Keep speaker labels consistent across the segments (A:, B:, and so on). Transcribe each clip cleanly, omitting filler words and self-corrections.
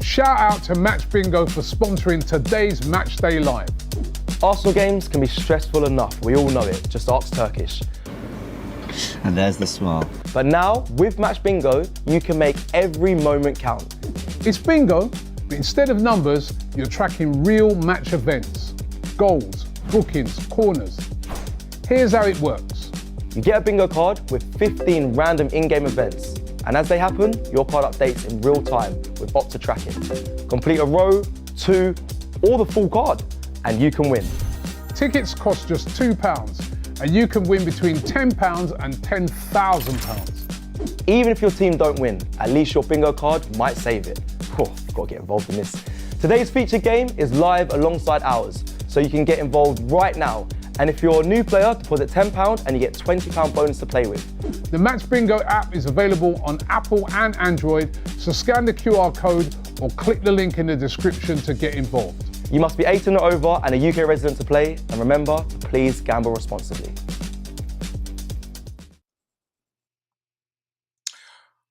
A: Shout out to Match Bingo for sponsoring today's Matchday Live.
B: Arsenal games can be stressful enough, we all know it, just ask Turkish.
C: And there's the smile.
B: But now, with Match Bingo, you can make every moment count.
A: It's bingo, but instead of numbers, you're tracking real match events, goals, bookings, corners. Here's how it works.
B: You get a bingo card with 15 random in-game events, and as they happen, your card updates in real time with bots to track it. Complete a row, two, or the full card, and you can win.
A: Tickets cost just £2, and you can win between £10 and £10,000.
B: Even if your team don't win, at least your bingo card might save it. Oh, got to get involved in this. Today's featured game is live alongside ours, so you can get involved right now. And if you're a new player, deposit £10 and you get £20 bonus to play with.
A: The Match Bingo app is available on Apple and Android, so scan the QR code or click the link in the description to get involved.
B: You must be 18 or over and a UK resident to play, and remember, please gamble responsibly.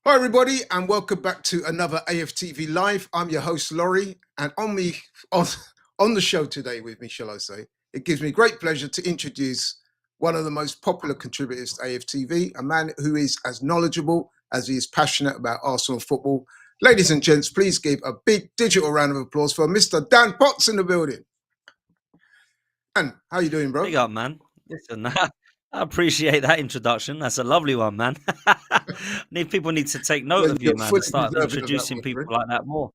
D: Hi everybody, and welcome back to another AFTV Live. I'm your host Laurie, and on the show today with me, shall I say, it gives me great pleasure to introduce one of the most popular contributors to AFTV, a man who is as knowledgeable as he is passionate about Arsenal football. Ladies and gents, please give a big digital round of applause for Mr. Dan Potts in the building. Dan, how you doing, bro?
E: Big up, man. Listen, I appreciate that introduction. That's a lovely one, man. People need to take note of you, man, and start introducing people like that more.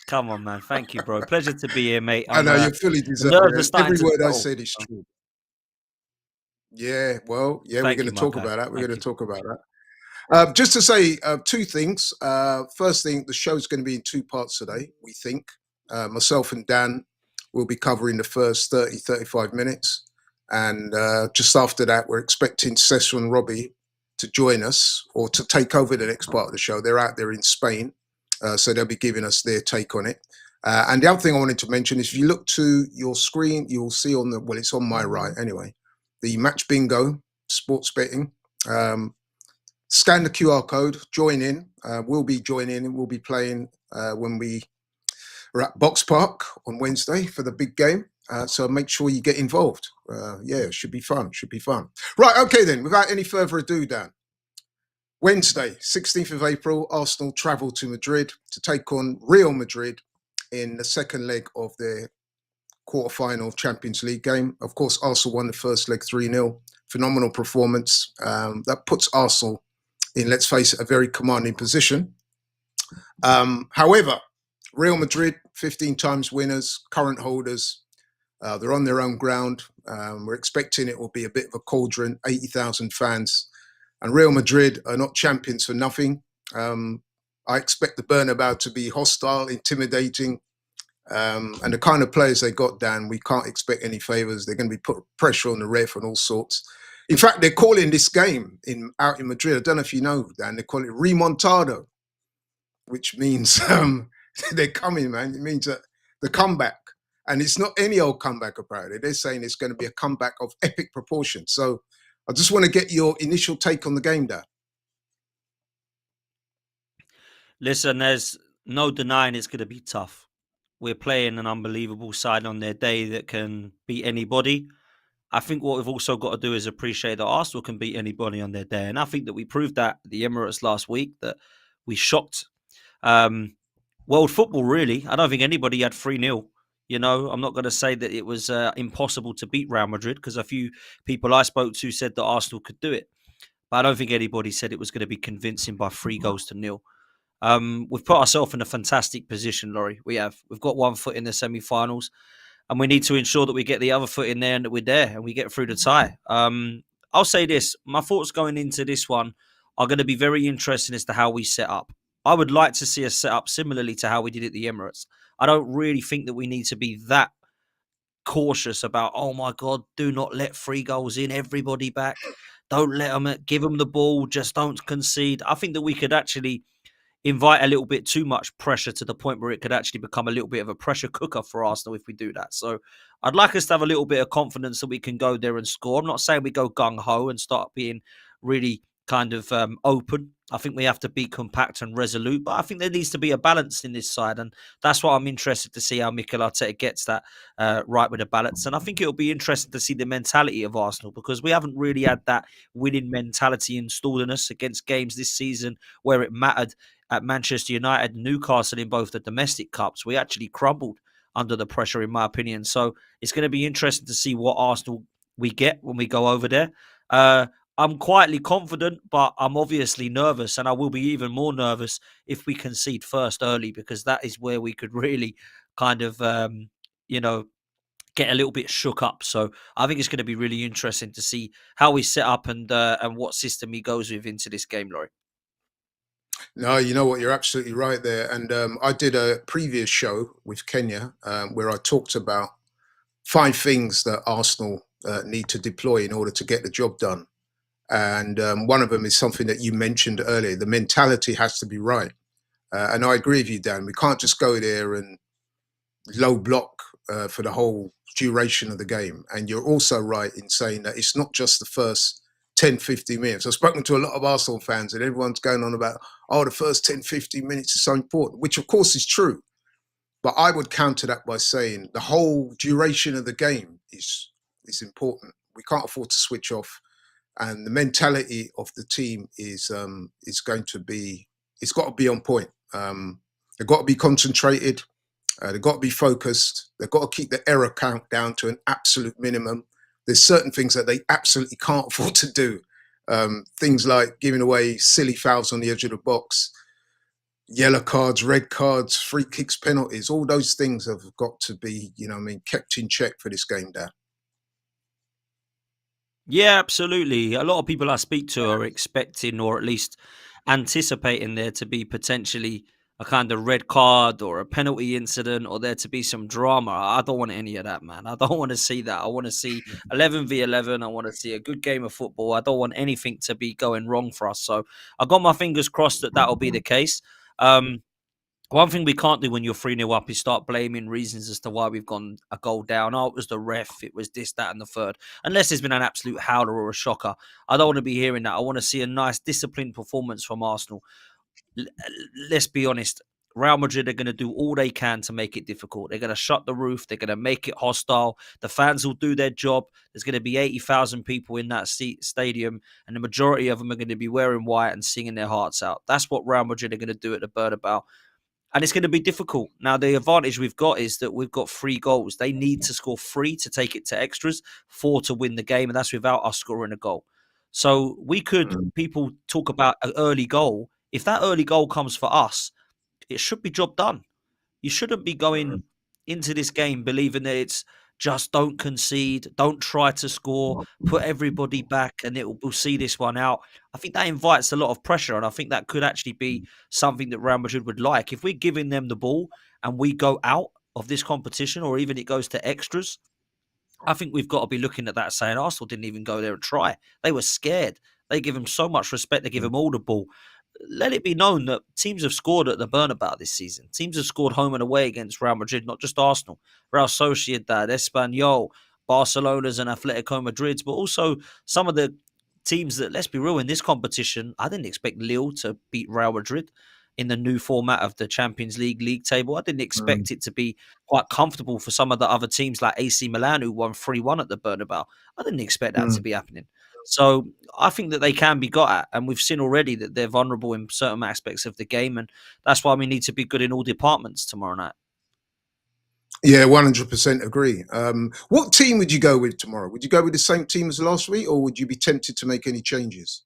E: Come on, man. Thank you, bro. Pleasure to be here, mate.
D: I know you're fully deserved. Every word I said is true. Yeah, well, yeah, we're going to talk about that. We're going to talk about that. Just to say two things. First thing, the show's going to be in two parts today, we think. Myself and Dan will be covering the first 30, 35 minutes. And just after that, we're expecting Cecil and Robbie to join us or to take over the next part of the show. They're out there in Spain, so they'll be giving us their take on it. And the other thing I wanted to mention is if you look to your screen, you'll see on the, well, it's on my right anyway, the Match Bingo sports betting. Scan the QR code, join in. We'll be joining and we'll be playing when we are at Box Park on Wednesday for the big game. So make sure you get involved. Yeah, it should be fun. Should be fun. Right, okay then. Without any further ado, Dan. Wednesday, 16th of April, Arsenal travel to Madrid to take on Real Madrid in the second leg of their quarter-final Champions League game. Of course, Arsenal won the first leg 3-0. Phenomenal performance. That puts Arsenal in, let's face it, a very commanding position. However, Real Madrid, 15 times winners, current holders. They're on their own ground. We're expecting it will be a bit of a cauldron, 80,000 fans. And Real Madrid are not champions for nothing. I expect the Bernebeu to be hostile, intimidating. And the kind of players they got, Dan, we can't expect any favours. They're going to be put pressure on the ref and all sorts. In fact, they're calling this game out in Madrid, I don't know if you know, Dan, they call it remontado, which means they're coming, man. It means that the comeback. And it's not any old comeback, apparently. They're saying it's going to be a comeback of epic proportions. So I just want to get your initial take on the game, Dan.
E: Listen, there's no denying it's going to be tough. We're playing an unbelievable side on their day that can beat anybody. I think what we've also got to do is appreciate that Arsenal can beat anybody on their day. And I think that we proved that at the Emirates last week, that we shocked world football, really. I don't think anybody had 3-0. You know, I'm not going to say that it was impossible to beat Real Madrid because a few people I spoke to said that Arsenal could do it. But I don't think anybody said it was going to be convincing by 3-0. We've put ourselves in a fantastic position, Laurie. We've got one foot in the semi-finals and we need to ensure that we get the other foot in there and that we're there and we get through the tie. I'll say this. My thoughts going into this one are going to be very interesting as to how we set up. I would like to see us set up similarly to how we did at the Emirates. I don't really think that we need to be that cautious about, oh my God, do not let 3 goals in, everybody back. Don't let them, give them the ball, just don't concede. I think that we could actually invite a little bit too much pressure to the point where it could actually become a little bit of a pressure cooker for Arsenal if we do that. So I'd like us to have a little bit of confidence that we can go there and score. I'm not saying we go gung-ho and start being really kind of open. I think we have to be compact and resolute, but I think there needs to be a balance in this side, and that's why I'm interested to see how Mikel Arteta gets that right with a balance. And I think it'll be interesting to see the mentality of Arsenal, because we haven't really had that winning mentality installed in us against games this season where it mattered. At Manchester United and Newcastle in both the domestic cups, we actually crumbled under the pressure, in my opinion. So it's going to be interesting to see what Arsenal we get when we go over there. I'm quietly confident, but I'm obviously nervous, and I will be even more nervous if we concede first early, because that is where we could really kind of, you know, get a little bit shook up. So I think it's going to be really interesting to see how we set up and what system he goes with into this game, Laurie.
D: No, you know what? You're absolutely right there. And I did a previous show with Kenya where I talked about 5 things that Arsenal need to deploy in order to get the job done. And one of them is something that you mentioned earlier. The mentality has to be right. And I agree with you, Dan. We can't just go there and low block for the whole duration of the game. And you're also right in saying that it's not just the first 10, 15 minutes. I've spoken to a lot of Arsenal fans and everyone's going on about, oh, the first 10, 15 minutes is so important, which of course is true. But I would counter that by saying the whole duration of the game is important. We can't afford to switch off. And the mentality of the team is going to be, it's got to be on point. They've got to be concentrated. They've got to be focused. They've got to keep the error count down to an absolute minimum. There's certain things that they absolutely can't afford to do. Things like giving away silly fouls on the edge of the box, yellow cards, red cards, free kicks, penalties. All those things have got to be, kept in check for this game, Dan.
E: Yeah, absolutely. A lot of people I speak to are expecting, or at least anticipating, there to be potentially a kind of red card or a penalty incident, or there to be some drama. I don't want any of that, man. I don't want to see that. I want to see 11v11. I want to see a good game of football. I don't want anything to be going wrong for us. So I got my fingers crossed that that'll be the case. One thing we can't do when you're 3-0 up is start blaming reasons as to why we've gone a goal down. Oh, it was the ref, it was this, that, and the third. Unless there's been an absolute howler or a shocker. I don't want to be hearing that. I want to see a nice, disciplined performance from Arsenal. Let's be honest. Real Madrid are going to do all they can to make it difficult. They're going to shut the roof. They're going to make it hostile. The fans will do their job. There's going to be 80,000 people in that stadium, and the majority of them are going to be wearing white and singing their hearts out. That's what Real Madrid are going to do at the Bernabeu. And it's going to be difficult. Now, the advantage we've got is that we've got 3 goals. They need to score 3 to take it to extras, 4 to win the game, and that's without us scoring a goal. So we could, people talk about an early goal. If that early goal comes for us, it should be job done. You shouldn't be going into this game believing that it's just don't concede, don't try to score, put everybody back, and we'll see this one out. I think that invites a lot of pressure, and I think that could actually be something that Real Madrid would like. If we're giving them the ball and we go out of this competition, or even it goes to extras, I think we've got to be looking at that saying Arsenal didn't even go there and try. They were scared. They give him so much respect. They give him all the ball. Let it be known that teams have scored at the Bernabeu this season. Teams have scored home and away against Real Madrid, not just Arsenal. Real Sociedad, Espanyol, Barcelona's and Atletico Madrid's, but also some of the teams that, let's be real, in this competition, I didn't expect Lille to beat Real Madrid in the new format of the Champions League table. I didn't expect it to be quite comfortable for some of the other teams like AC Milan, who won 3-1 at the Bernabeu. I didn't expect that to be happening. So I think that they can be got at, and we've seen already that they're vulnerable in certain aspects of the game, and that's why we need to be good in all departments tomorrow night.
D: Yeah, 100% agree. What team would you go with tomorrow? Would you go with the same team as last week, or would you be tempted to make any changes?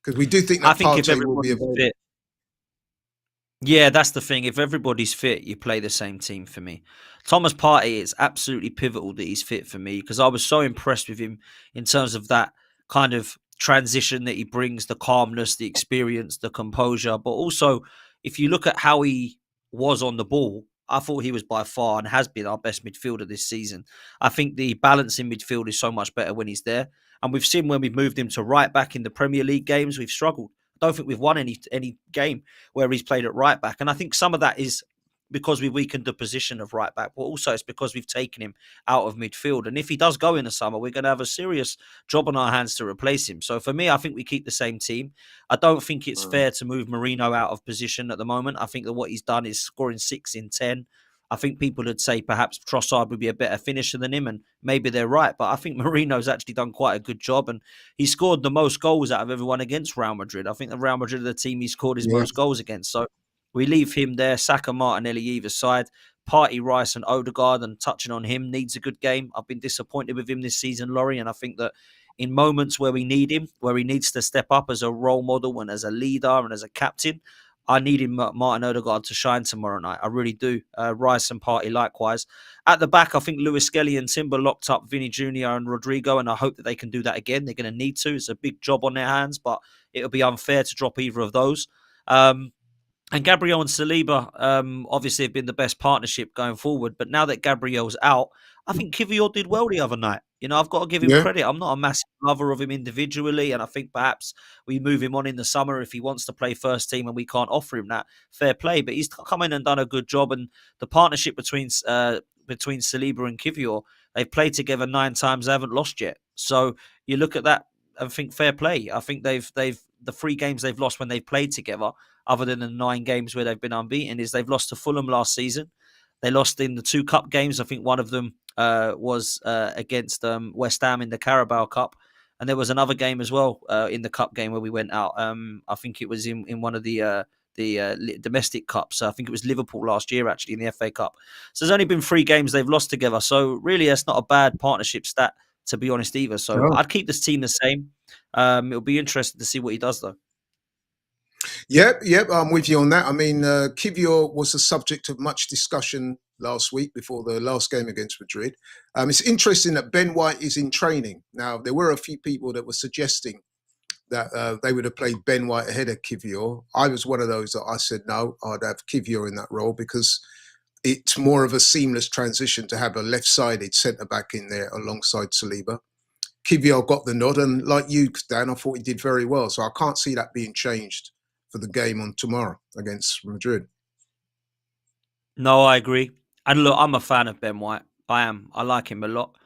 D: Because we do think that Partey will be
E: fit. Yeah, that's the thing. If everybody's fit, you play the same team for me. Thomas Partey is absolutely pivotal that he's fit for me, because I was so impressed with him in terms of that kind of transition that he brings, the calmness, the experience, the composure. But also, if you look at how he was on the ball, I thought he was by far and has been our best midfielder this season. I think the balance in midfield is so much better when he's there. And we've seen when we've moved him to right back in the Premier League games, we've struggled. I don't think we've won any game where he's played at right back. And I think some of that is because we weakened the position of right back, but also it's because we've taken him out of midfield. And if he does go in the summer, we're going to have a serious job on our hands to replace him. So for me, I think we keep the same team. I don't think it's fair to move Marino out of position at the moment. I think that what he's done is scoring 6 in 10. I think people would say perhaps Trossard would be a better finisher than him, and maybe they're right. But I think Marino's actually done quite a good job, and he scored the most goals out of everyone against Real Madrid. I think the Real Madrid are the team he scored his most goals against. So we leave him there, Saka, Martinelli either side. Party, Rice and Odegaard, and touching on him, needs a good game. I've been disappointed with him this season, Laurie, and I think that in moments where we need him, where he needs to step up as a role model and as a leader and as a captain, I need him, Martin Odegaard, to shine tomorrow night. I really do. Rice and Party likewise. At the back, I think Lewis Skelly and Timber locked up Vinny Jr. and Rodrigo, and I hope that they can do that again. They're going to need to. It's a big job on their hands, but it'll be unfair to drop either of those. And Gabriel and Saliba obviously have been the best partnership going forward. But now that Gabriel's out, I think Kivior did well the other night. You know, I've got to give him credit. I'm not a massive lover of him individually, and I think perhaps we move him on in the summer if he wants to play first team and we can't offer him that. Fair play. But he's come in and done a good job. And the partnership between Saliba and Kivior, they've played together 9 times. They haven't lost yet. So you look at that and think fair play. I think they've the 3 games they've lost when they've played together, other than the 9 games where they've been unbeaten, is they've lost to Fulham last season. They lost in the 2 cup games. I think one of them was against West Ham in the Carabao Cup. And there was another game as well in the cup game where we went out. I think it was in one of the domestic cups. I think it was Liverpool last year, actually, in the FA Cup. So there's only been 3 games they've lost together. So really, that's not a bad partnership stat, to be honest, either. So I'd keep this team the same. It'll be interesting to see what he does, though.
D: Yep, I'm with you on that. I mean, Kivior was the subject of much discussion last week before the last game against Madrid. It's interesting that Ben White is in training. Now, there were a few people that were suggesting that they would have played Ben White ahead of Kivior. I was one of those that I said, no, I'd have Kivior in that role because it's more of a seamless transition to have a left-sided centre-back in there alongside Saliba. Kivior got the nod, and like you, Dan, I thought he did very well. So I can't see that being changed for the game on tomorrow against Madrid.
E: No, I agree. And look, I'm a fan of Ben White. I am. I like him a lot.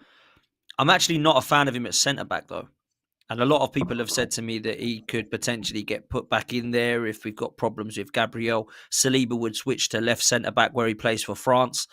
E: I'm actually not a fan of him at centre-back, though. And a lot of people have said to me that he could potentially get put back in there if we've got problems with Gabriel. Saliba would switch to left centre-back where he plays for France.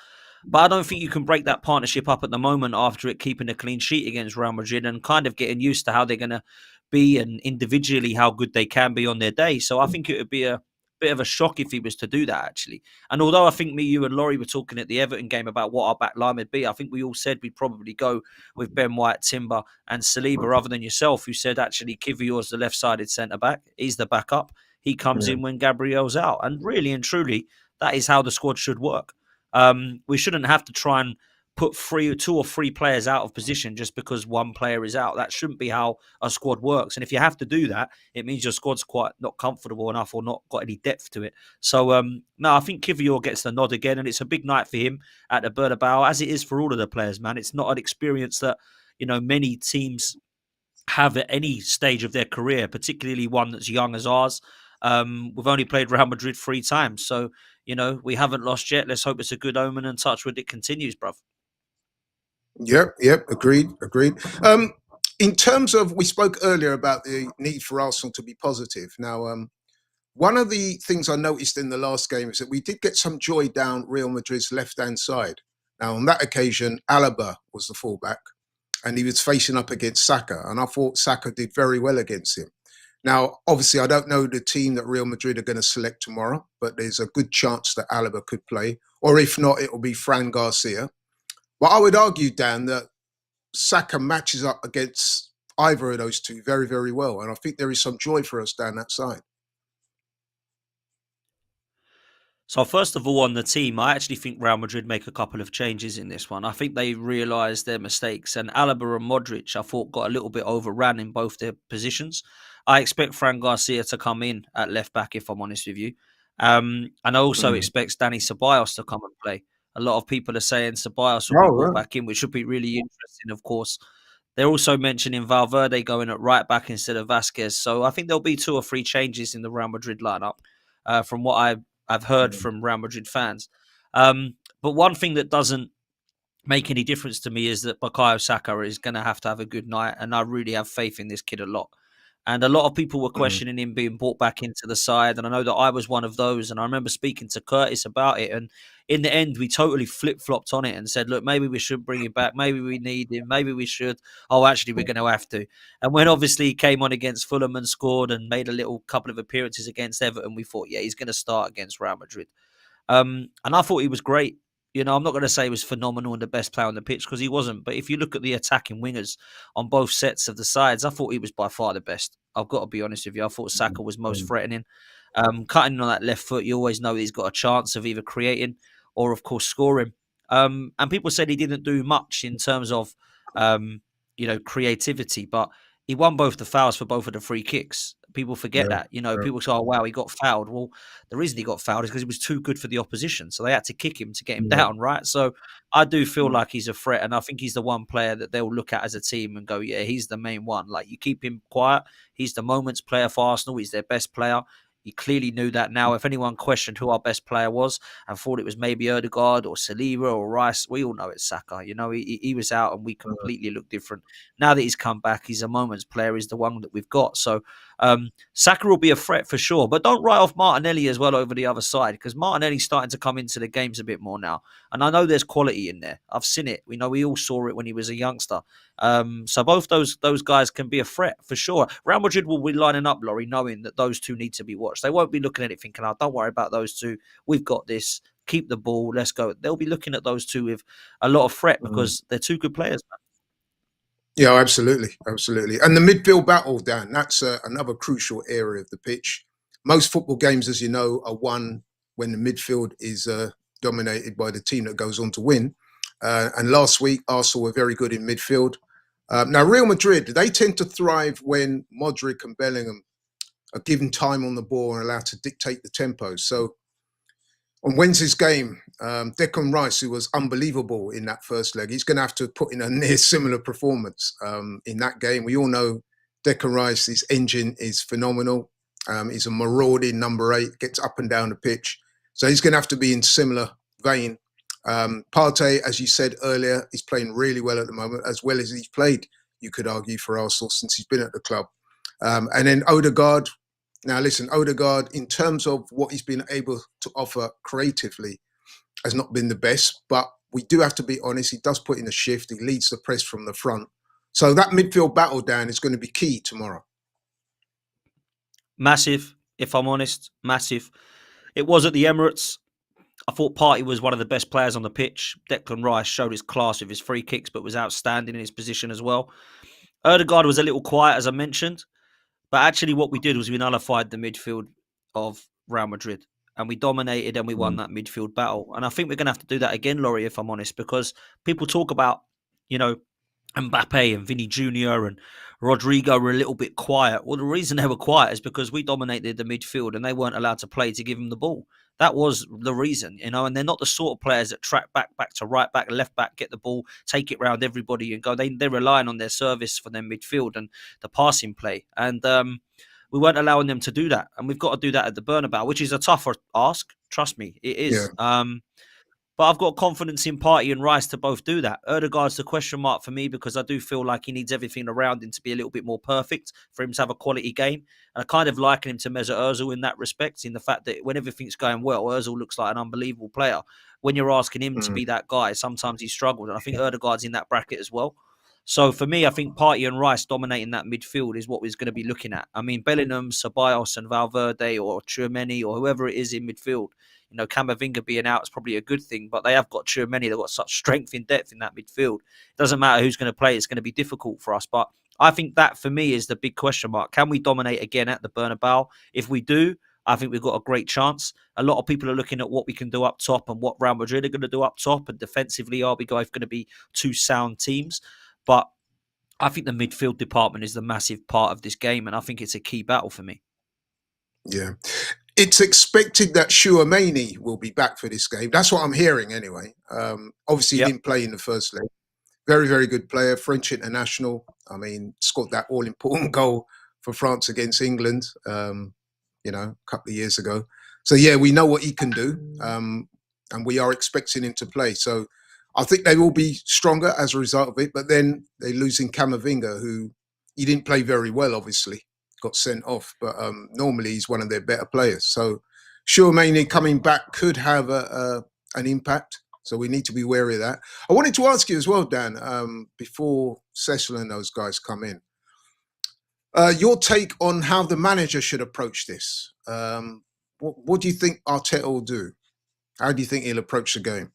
E: But I don't think you can break that partnership up at the moment after it keeping a clean sheet against Real Madrid and kind of getting used to how they're going to be and individually how good they can be on their day. So I think it would be a bit of a shock if he was to do that, actually. And although I think me, you and Laurie were talking at the Everton game about what our back line would be, I think we all said we'd probably go with Ben White, Timber and Saliba, other than yourself, who said actually Kivior's the left-sided centre-back. He's the backup. He comes in when Gabriel's out. And really and truly, that is how the squad should work. We shouldn't have to try and put 2 or 3 players out of position just because one player is out. That shouldn't be how a squad works. And if you have to do that, it means your squad's quite not comfortable enough or not got any depth to it. So, no, I think Kivior gets the nod again, and it's a big night for him at the Bernabeu, as it is for all of the players, man. It's not an experience that, you know, many teams have at any stage of their career, particularly one that's young as ours. We've only played Real Madrid 3 times. So, you know, we haven't lost yet. Let's hope it's a good omen and touch wood it continues, bruv.
D: Yep. Agreed. In terms of, we spoke earlier about the need for Arsenal to be positive. Now, one of the things I noticed in the last game is that we did get some joy down Real Madrid's left-hand side. Now, on that occasion, Alaba was the fullback, and he was facing up against Saka, and I thought Saka did very well against him. Now, obviously, I don't know the team that Real Madrid are going to select tomorrow, but there's a good chance that Alaba could play, or if not, it will be Fran Garcia. But I would argue, Dan, that Saka matches up against either of those two very, very well. And I think there is some joy for us down that side.
E: So first of all, on the team, I actually think Real Madrid make a couple of changes in this one. I think they realised their mistakes. And Alaba and Modric, I thought, got a little bit overran in both their positions. I expect Fran Garcia to come in at left back, if I'm honest with you. And I also expect Dani Ceballos to come and play. A lot of people are saying Ceballos will be brought back in, which should be really interesting, of course. They're also mentioning Valverde going at right back instead of Vasquez. So I think there'll be 2 or 3 changes in the Real Madrid lineup from what I've heard from Real Madrid fans. But one thing that doesn't make any difference to me is that Bukayo Saka is going to have a good night, and I really have faith in this kid a lot. And a lot of people were questioning him being brought back into the side, and I know that I was one of those. And I remember speaking to Curtis about it, and in the end, we totally flip flopped on it and said, "Look, maybe we should bring him back. Maybe we need him. Maybe we should. Oh, actually, we're going to have to." And when obviously he came on against Fulham and scored and made a little couple of appearances against Everton, we thought, yeah, he's going to start against Real Madrid. And I thought he was great. You know, I'm not going to say he was phenomenal and the best player on the pitch because he wasn't. But if you look at the attacking wingers on both sets of the sides, I thought he was by far the best. I've got to be honest with you. I thought Saka was most threatening. Cutting on that left foot, you always know he's got a chance of either creating or, of course, scoring. And people said he didn't do much in terms of, creativity, but he won both the fouls for both of the free kicks. People forget that. People say, "Oh, wow, he got fouled." Well, the reason he got fouled is because he was too good for the opposition. So they had to kick him to get him down, right? So I do feel like he's a threat. And I think he's the one player that they'll look at as a team and go, yeah, he's the main one. Like, you keep him quiet. He's the moments player for Arsenal. He's their best player. He clearly knew that now. If anyone questioned who our best player was and thought it was maybe Odegaard or Saliba or Rice, we all know it's Saka. He was out and we completely look different. Now that he's come back, he's a moments player. He's the one that we've got. So Saka will be a threat for sure. But don't write off Martinelli as well over the other side, because Martinelli's starting to come into the games a bit more now. And I know there's quality in there. I've seen it. We all saw it when he was a youngster. So both those guys can be a threat for sure. Real Madrid will be lining up, Laurie, knowing that those two need to be watched. They won't be looking at it thinking, "Oh, don't worry about those two. We've got this. Keep the ball. Let's go." They'll be looking at those two with a lot of threat because they're two good players, man.
D: Yeah, absolutely. And the midfield battle, Dan, that's another crucial area of the pitch. Most football games, as you know, are won when the midfield is dominated by the team that goes on to win. And last week, Arsenal were very good in midfield. Now, Real Madrid, they tend to thrive when Modric and Bellingham are given time on the ball and allowed to dictate the tempo. So on Wednesday's game, Declan Rice, who was unbelievable in that first leg, he's going to have to put in a near similar performance in that game. We all know Declan Rice's engine is phenomenal. He's a marauding number 8, gets up and down the pitch. So he's going to have to be in similar vein. Partey, as you said earlier, is playing really well at the moment, as well as he's played, you could argue, for Arsenal since he's been at the club. And then Odegaard. Now, listen, Odegaard, in terms of what he's been able to offer creatively, has not been the best. But we do have to be honest, he does put in a shift. He leads the press from the front. So that midfield battle, Dan, is going to be key tomorrow.
E: Massive, if I'm honest, massive. It was at the Emirates. I thought Partey was one of the best players on the pitch. Declan Rice showed his class with his free kicks, but was outstanding in his position as well. Odegaard was a little quiet, as I mentioned. But actually what we did was we nullified the midfield of Real Madrid. And we dominated and we won that midfield battle. And I think we're going to have to do that again, Laurie, if I'm honest, because people talk about, Mbappe and Vinny Jr. and Rodrigo were a little bit quiet. Well, the reason they were quiet is because we dominated the midfield and they weren't allowed to play to give them the ball. That was the reason, and they're not the sort of players that track back to right back, left back, get the ball, take it round everybody and go. They're relying on their service for their midfield and the passing play. And we weren't allowing them to do that. And we've got to do that at the Bernabeu, which is a tougher ask. Trust me, it is. Yeah. But I've got confidence in Partey and Rice to both do that. Odegaard's the question mark for me because I do feel like he needs everything around him to be a little bit more perfect for him to have a quality game. And I kind of liken him to Mesut Ozil in that respect, in the fact that when everything's going well, Ozil looks like an unbelievable player. When you're asking him to be that guy, sometimes he struggles. And I think Odegaard's in that bracket as well. So for me, I think Partey and Rice dominating that midfield is what we're going to be looking at. I mean, Bellingham, Ceballos and Valverde or Tchouameni or whoever it is in midfield, Camavinga being out is probably a good thing, but they have got Tchouameni. They've got such strength in depth in that midfield. It doesn't matter who's going to play. It's going to be difficult for us. But I think that, for me, is the big question mark. Can we dominate again at the Bernabeu? If we do, I think we've got a great chance. A lot of people are looking at what we can do up top and what Real Madrid are going to do up top. And defensively, are we going to be two sound teams? But I think the midfield department is the massive part of this game. And I think it's a key battle for me.
D: Yeah. It's expected that Tchouameni will be back for this game. That's what I'm hearing anyway. Obviously, he didn't play in the first leg. Very, very good player, French international. I mean, scored that all-important goal for France against England, a couple of years ago. So, yeah, we know what he can do. and we are expecting him to play. So I think they will be stronger as a result of it. But then they're losing Camavinga, who he didn't play very well, obviously, got sent off. But normally he's one of their better players. So Tchouaméni coming back could have an impact. So we need to be wary of that. I wanted to ask you as well, Dan, before Cecil and those guys come in, your take on how the manager should approach this. What do you think Arteta will do? How do you think he'll approach the game?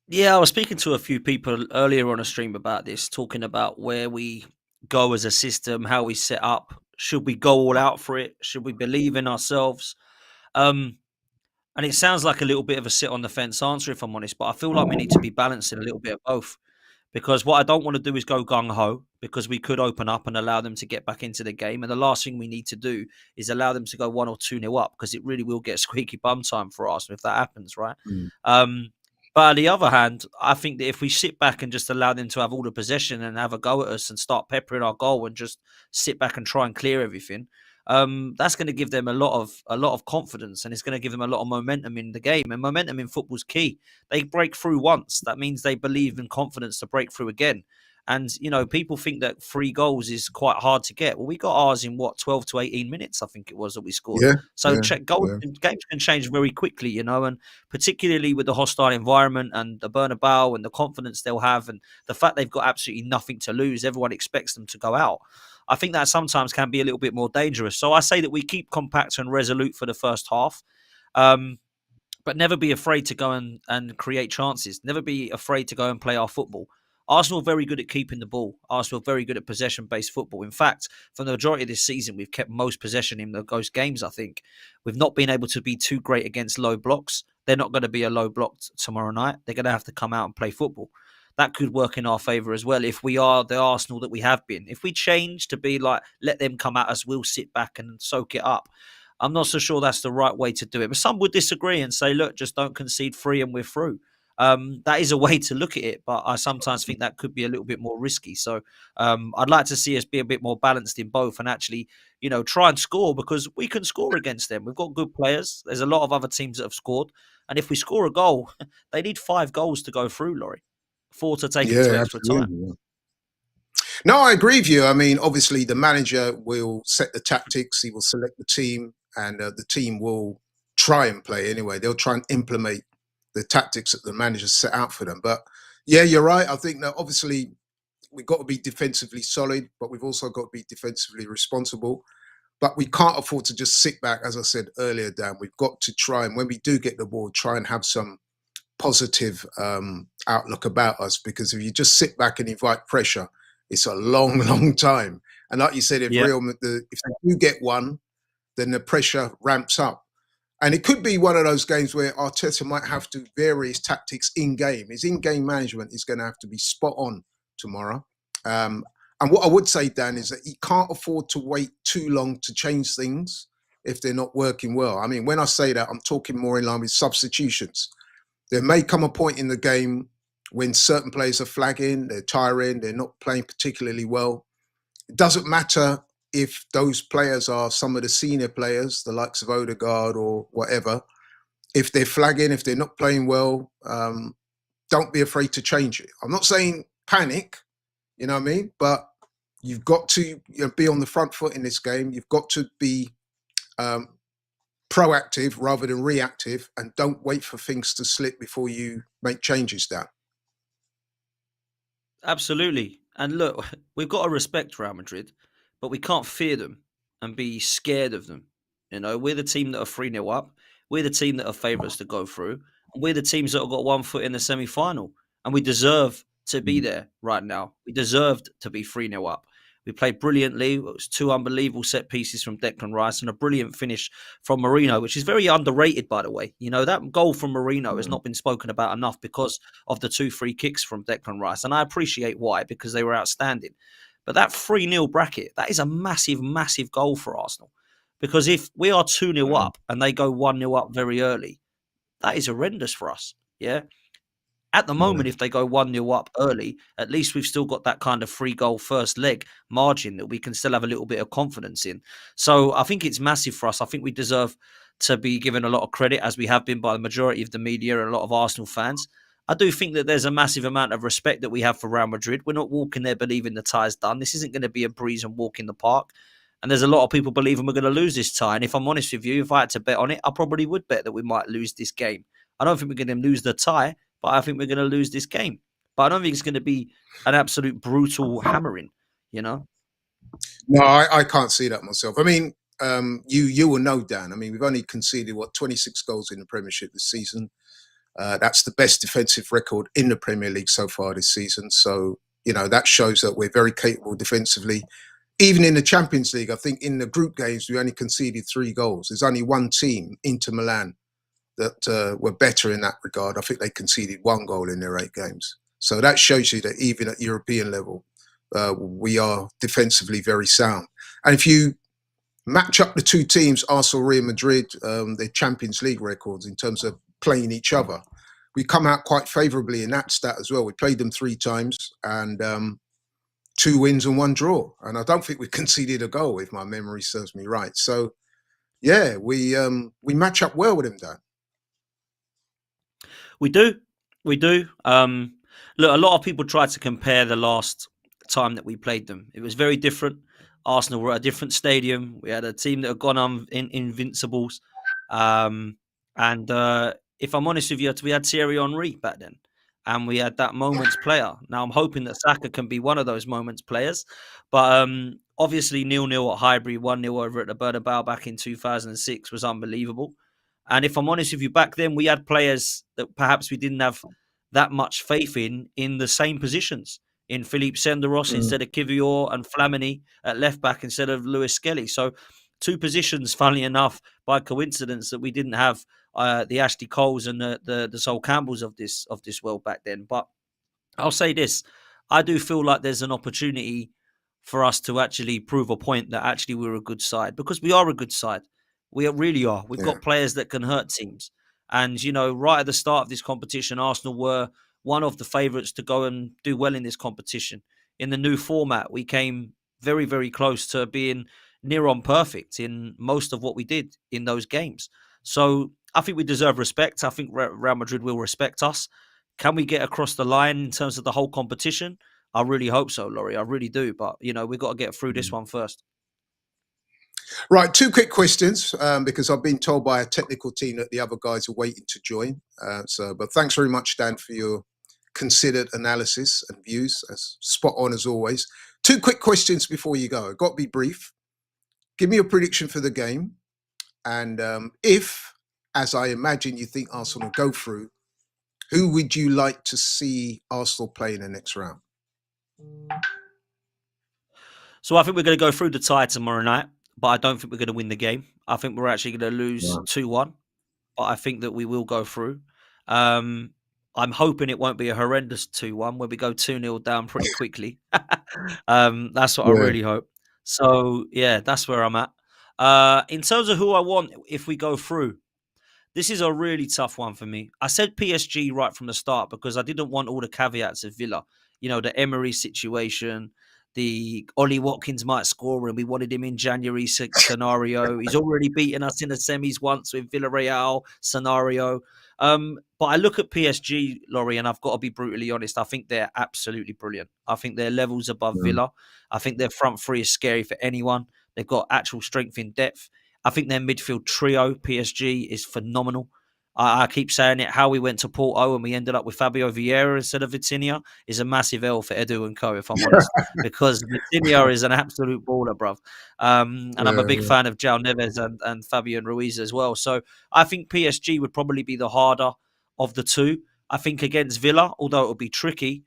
E: Yeah, I was speaking to a few people earlier on a stream about this, talking about where we go as a system, how we set up. Should we go all out for it? Should we believe in ourselves? And it sounds like a little bit of a sit on the fence answer, if I'm honest, but I feel like we need to be balancing a little bit of both. Because what I don't want to do is go gung-ho, because we could open up and allow them to get back into the game. And the last thing we need to do is allow them to go 1 or 2-0 up, because it really will get squeaky bum time for us if that happens, right? But on the other hand, I think that if we sit back and just allow them to have all the possession and have a go at us and start peppering our goal and just sit back and try and clear everything, that's going to give them a lot of confidence, and it's going to give them a lot of momentum in the game. And momentum in football is key. They break through once, that means they believe in confidence to break through again. And people think that 3 goals is quite hard to get. Well, we got ours in 12 to 18 minutes, I think it was, that we scored. Games can change very quickly, and particularly with the hostile environment and the Bernebeu and the confidence they'll have, and the fact they've got absolutely nothing to lose. Everyone expects them to go out. I think that sometimes can be a little bit more dangerous. So I say that we keep compact and resolute for the first half, but never be afraid to go and create chances. Never be afraid to go and play our football. Arsenal are very good at keeping the ball. Arsenal are very good at possession-based football. In fact, for the majority of this season, we've kept most possession in those games, I think. We've not been able to be too great against low blocks. They're not going to be a low block tomorrow night. They're going to have to come out and play football. That could work in our favour as well if we are the Arsenal that we have been. If we change to be like, let them come at us, we'll sit back and soak it up. I'm not so sure that's the right way to do it. But some would disagree and say, look, just don't concede 3 and we're through. That is a way to look at it, but I sometimes think that could be a little bit more risky. So I'd like to see us be a bit more balanced in both and actually, try and score, because we can score against them. We've got good players. There's a lot of other teams that have scored. And if we score a goal, they need 5 goals to go through, Laurie. 4 to take it to extra time.
D: Yeah. No, I agree with you. I mean, obviously, the manager will set the tactics. He will select the team, and the team will try and play anyway. They'll try and implement the tactics that the manager set out for them. But yeah, you're right. I think that obviously we've got to be defensively solid, but we've also got to be defensively responsible. But we can't afford to just sit back, as I said earlier, Dan. We've got to try, and when we do get the ball, try and have some positive outlook about us, because if you just sit back and invite pressure, it's a long, long time. And like you said, if they do get one, then the pressure ramps up. And it could be one of those games where Arteta might have to vary his tactics in-game. His in-game management is going to have to be spot on tomorrow. And what I would say, Dan, is that he can't afford to wait too long to change things if they're not working well. I mean, when I say that, I'm talking more in line with substitutions. There may come a point in the game when certain players are flagging, they're tiring, they're not playing particularly well. It doesn't matter if those players are some of the senior players, the likes of Odegaard or whatever. If they're flagging, if they're not playing well, don't be afraid to change it. I'm not saying panic, you know what I mean? But you've got to be on the front foot in this game. You've got to be proactive rather than reactive, and don't wait for things to slip before you make changes, Dan.
E: Absolutely. And look, we've got to respect Real Madrid, but we can't fear them and be scared of them. We're the team that are 3-0 up. We're the team that are favourites to go through. And we're the teams that have got 1 foot in the semi-final. And we deserve to be there right now. We deserved to be 3-0 up. We played brilliantly. It was 2 unbelievable set pieces from Declan Rice and a brilliant finish from Marino, which is very underrated, by the way. That goal from Marino has not been spoken about enough because of the 2 free kicks from Declan Rice. And I appreciate why, because they were outstanding. But that 3-0 bracket, that is a massive, massive goal for Arsenal. Because if we are 2-0 up and they go 1-0 up very early, that is horrendous for us. Yeah. At the moment, if they go 1-0 up early, at least we've still got that kind of 3-goal first leg margin that we can still have a little bit of confidence in. So I think it's massive for us. I think we deserve to be given a lot of credit, as we have been by the majority of the media and a lot of Arsenal fans. I do think that there's a massive amount of respect that we have for Real Madrid. We're not walking there believing the tie's done. This isn't going to be a breeze and walk in the park. And there's a lot of people believing we're going to lose this tie. And if I'm honest with you, if I had to bet on it, I probably would bet that we might lose this game. I don't think we're going to lose the tie, but I think we're going to lose this game. But I don't think it's going to be an absolute brutal hammering, you know?
D: No, I can't see that myself. I mean, you will know, Dan. I mean, we've only conceded, 26 goals in the Premiership this season. That's the best defensive record in the Premier League so far this season. So, that shows that we're very capable defensively. Even in the Champions League, I think in the group games, we only conceded 3 goals. There's only one team, Inter Milan, that were better in that regard. I think they conceded 1 goal in their 8 games. So that shows you that even at European level, we are defensively very sound. And if you match up the 2 teams, Arsenal, Real Madrid, their Champions League records in terms of playing each other, we come out quite favourably in that stat as well. We played them 3 times and 2 wins and 1 draw. And I don't think we conceded a goal, if my memory serves me right. So, yeah, we match up well with them, Dan.
E: We do. Look, a lot of people try to compare the last time that we played them. It was very different. Arsenal were at a different stadium. We had a team that had gone on invincibles. And if I'm honest with you, we had Thierry Henry back then. And we had that moments player. Now, I'm hoping that Saka can be one of those moments players. But obviously, 0-0 at Highbury, 1-0 over at the Bernebeu back in 2006 was unbelievable. And if I'm honest with you, back then, we had players that perhaps we didn't have that much faith in the same positions. In Philippe Senderos instead of Kivior, and Flamini at left back instead of Lewis Skelly. So 2 positions, funnily enough, by coincidence, that we didn't have the Ashley Coles and the Sol Campbells of this world back then. But I'll say this, I do feel like there's an opportunity for us to actually prove a point that actually we're a good side, because we are a good side. We really are. We've got players that can hurt teams. And, right at the start of this competition, Arsenal were one of the favourites to go and do well in this competition. In the new format, we came very, very close to being near on perfect in most of what we did in those games. So I think we deserve respect. I think Real Madrid will respect us. Can we get across the line in terms of the whole competition? I really hope so, Laurie. I really do. But, we've got to get through this one first.
D: Right, 2 quick questions, because I've been told by a technical team that the other guys are waiting to join. But thanks very much, Dan, for your considered analysis and views. As spot on as always. 2 quick questions before you go. Got to be brief. Give me a prediction for the game. And if, as I imagine, you think Arsenal will go through, who would you like to see Arsenal play in the next round?
E: So I think we're going to go through the tie tomorrow night, but I don't think we're going to win the game. I think we're actually going to lose 2-1, but I think that we will go through. I'm hoping it won't be a horrendous 2-1 where we go 2-0 down pretty quickly. That's what I really hope. So, yeah, that's where I'm at. In terms of who I want if we go through, this is a really tough one for me. I said PSG right from the start because I didn't want all the caveats of Villa. The Emery situation, the Ollie Watkins might score and we wanted him in January scenario. He's already beaten us in the semis once with Villarreal scenario. But I look at PSG, Laurie, and I've got to be brutally honest. I think they're absolutely brilliant. I think they're levels above Villa. I think their front 3 is scary for anyone. They've got actual strength in depth. I think their midfield trio, PSG, is phenomenal. I keep saying it, how we went to Porto and we ended up with Fabio Vieira instead of Vitinha is a massive L for Edu and co, if I'm honest, because Vitinha is an absolute baller, bruv. And I'm a big fan of João Neves and Fabian Ruiz as well. So I think PSG would probably be the harder of the 2. I think against Villa, although it'll be tricky,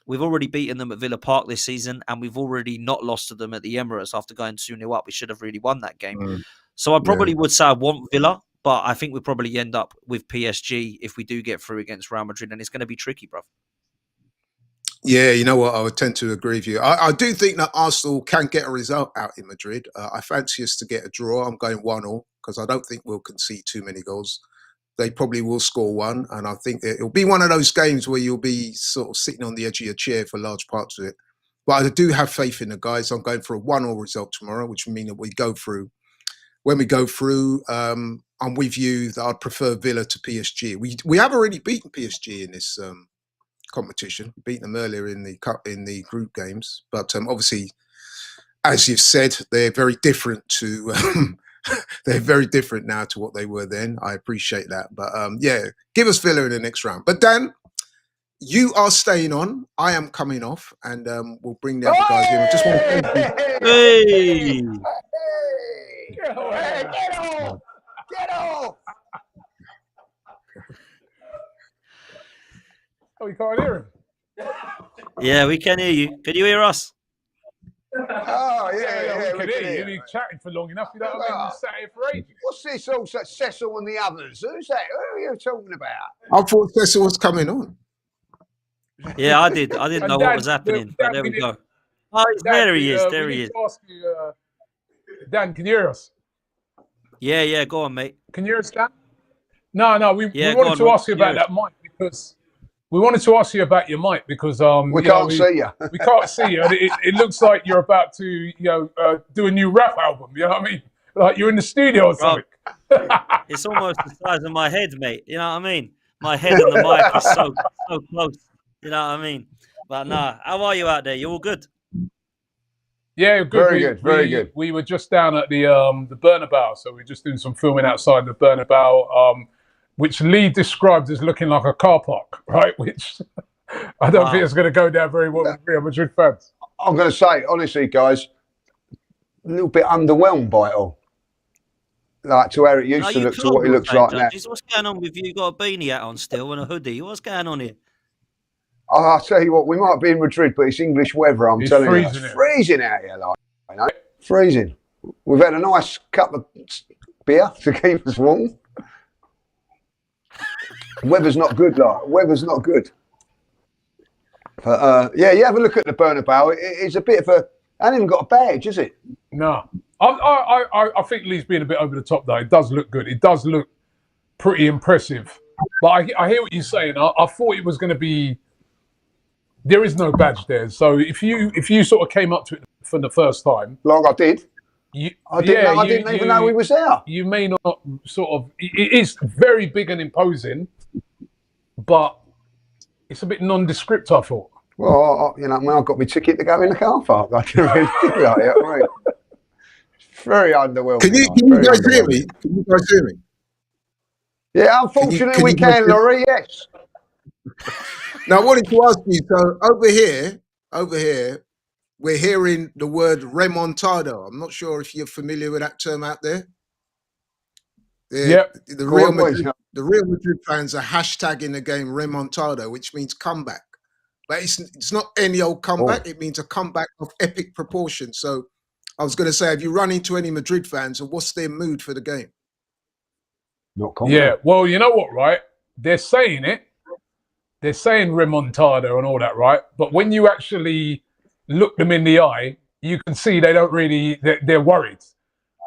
E: we've already beaten them at Villa Park this season and we've already not lost to them at the Emirates after going 2-0 up. We should have really won that game. So I probably would say I want Villa, but I think we'll probably end up with PSG if we do get through against Real Madrid, and it's going to be tricky, bruv.
D: Yeah, you know what? I would tend to agree with you. I do think that Arsenal can get a result out in Madrid. I fancy us to get a draw. I'm going 1-1 because I don't think we'll concede too many goals. They probably will score 1, and I think it'll be one of those games where you'll be sort of sitting on the edge of your chair for large parts of it. But I do have faith in the guys. I'm going for a 1-1 result tomorrow, which would mean that we go through when we go through, I'm with you that I'd prefer Villa to PSG. We have already beaten PSG in this competition. We beat them earlier in the group games, but obviously, as you've said, they're very different to. They're very different now to what they were then. I appreciate that, but yeah, give us Villa in the next round. But Dan, you are staying on. I am coming off, and we'll bring the other guys in. I just want to thank you.
E: Hey!
F: Get off! Get off!
A: Oh, you can't hear him.
E: Yeah, we can hear you. Can you hear us?
F: Oh, yeah,
A: we can hear you. You've been chatting for long enough. You know what I mean? You sat here for ages.
F: What's this all Cecil and the others? Who's that? Who are you talking about?
D: I thought Cecil was coming on.
E: Yeah, I did. I didn't know what was happening, but there we go. Oh, there he is. There he is.
A: Ask you, Dan, can you hear us?
E: Yeah, go on, mate.
A: Can you hear us, Dan? No, we wanted to
E: Rob.
A: ask you about that mic because we wanted to ask you about your mic because
F: we can't see you.
A: We can't see you, and it looks like you're about to do a new rap album. You know what I mean? Like you're in the studio or something.
E: It's almost the size of my head, mate. You know what I mean? My head and the mic is so close. You know what I mean? But nah, how are you out there? You all good?
A: Yeah, good.
F: Very good.
A: We were just down at the Bernebeu, so we're just doing some filming outside the Bernebeu, which Lee described as looking like a car park, right? Which I don't think it's going to go down very well with Real Madrid fans.
F: I'm going to say, honestly, guys, a little bit underwhelmed by it all. Like to how it used to look to what it looks like now.
E: What's going on with you? You got a beanie hat on still and a hoodie. What's going on here?
F: I'll tell you what, we might be in Madrid, but it's English weather, I'm telling you. It's freezing out here, freezing. We've had a nice cup of beer to keep us warm. Weather's not good, weather's not good. But yeah, you have a look at the Bernabeu. It's a bit of a, I haven't even got a badge, is it?
A: No. I think Lee's being a bit over the top, though. It does look good. It does look pretty impressive. But I hear what you're saying. I thought it was going to be... There is no badge there. So if you sort of came up to it for the first time...
F: Like I did. I didn't even know he was there.
A: You may not sort of... It is very big and imposing, but it's a bit nondescript, I thought.
F: Well, when I got my ticket to go in the car park, I didn't really think about it. Right? Very underwhelming.
D: Can you guys hear me? Can you guys hear me?
F: Yeah, unfortunately we can, Laurie, yes.
D: Now, I wanted to ask you, so over here, we're hearing the word remontado. I'm not sure if you're familiar with that term out there.
A: Yeah.
D: The Real Madrid fans are hashtagging the game remontado, which means comeback. But it's not any old comeback. It means a comeback of epic proportion. So I was going to say, have you run into any Madrid fans and what's their mood for the game?
F: Not comeback.
A: Yeah, well, you know what, right? They're saying it. They're saying remontado and all that, right? But when you actually look them in the eye, you can see they don't really, they're worried.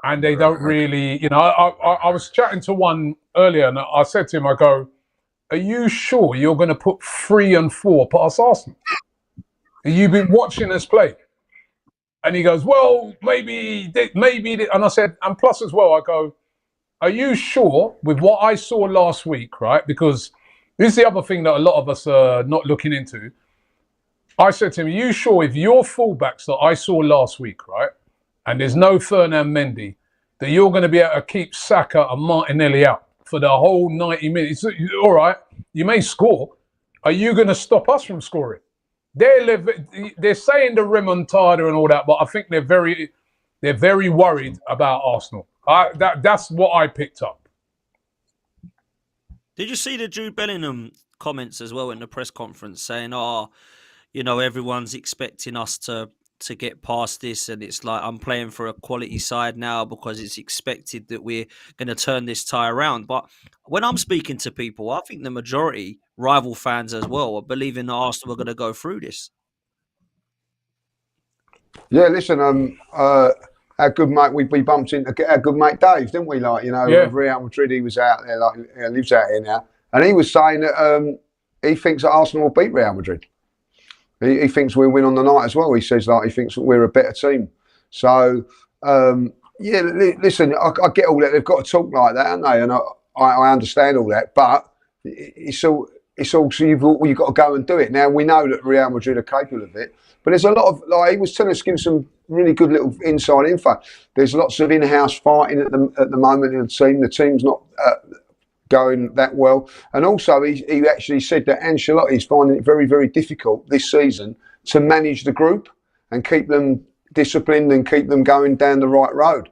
A: And they don't really, I was chatting to one earlier and I said to him, I go, are you sure you're going to put 3 and 4 past Arsenal? Have you been watching us play? And he goes, well, maybe. And I said, and plus as well, I go, are you sure with what I saw last week, right? Because this is the other thing that a lot of us are not looking into. I said to him, are you sure if your fullbacks that I saw last week, right, and there's no Fernand Mendy, that you're going to be able to keep Saka and Martinelli out for the whole 90 minutes? All right, you may score. Are you going to stop us from scoring? They're saying the remontada and all that, but I think they're very worried about Arsenal. That's what I picked up.
E: Did you see the Jude Bellingham comments as well in the press conference saying, everyone's expecting us to get past this, and it's like I'm playing for a quality side now because it's expected that we're going to turn this tie around. But when I'm speaking to people, I think the majority, rival fans as well, are believing that Arsenal are going to go through this.
F: Yeah, listen, our good mate, we bumped into our good mate Dave, didn't we? Real Madrid, he was out there, he lives out here now, and he was saying that he thinks that Arsenal will beat Real Madrid. He thinks we'll win on the night as well. He says he thinks that we're a better team. So Yeah, listen, I get all that. They've got to talk like that, haven't they? And I understand all that, but it's also you've got to go and do it. Now we know that Real Madrid are capable of it, but there's a lot of, like he was telling us, give some really good little inside info. There's lots of in-house fighting at the moment in the team. The team's not going that well, and also he actually said that Ancelotti is finding it very, very difficult this season to manage the group and keep them disciplined and keep them going down the right road.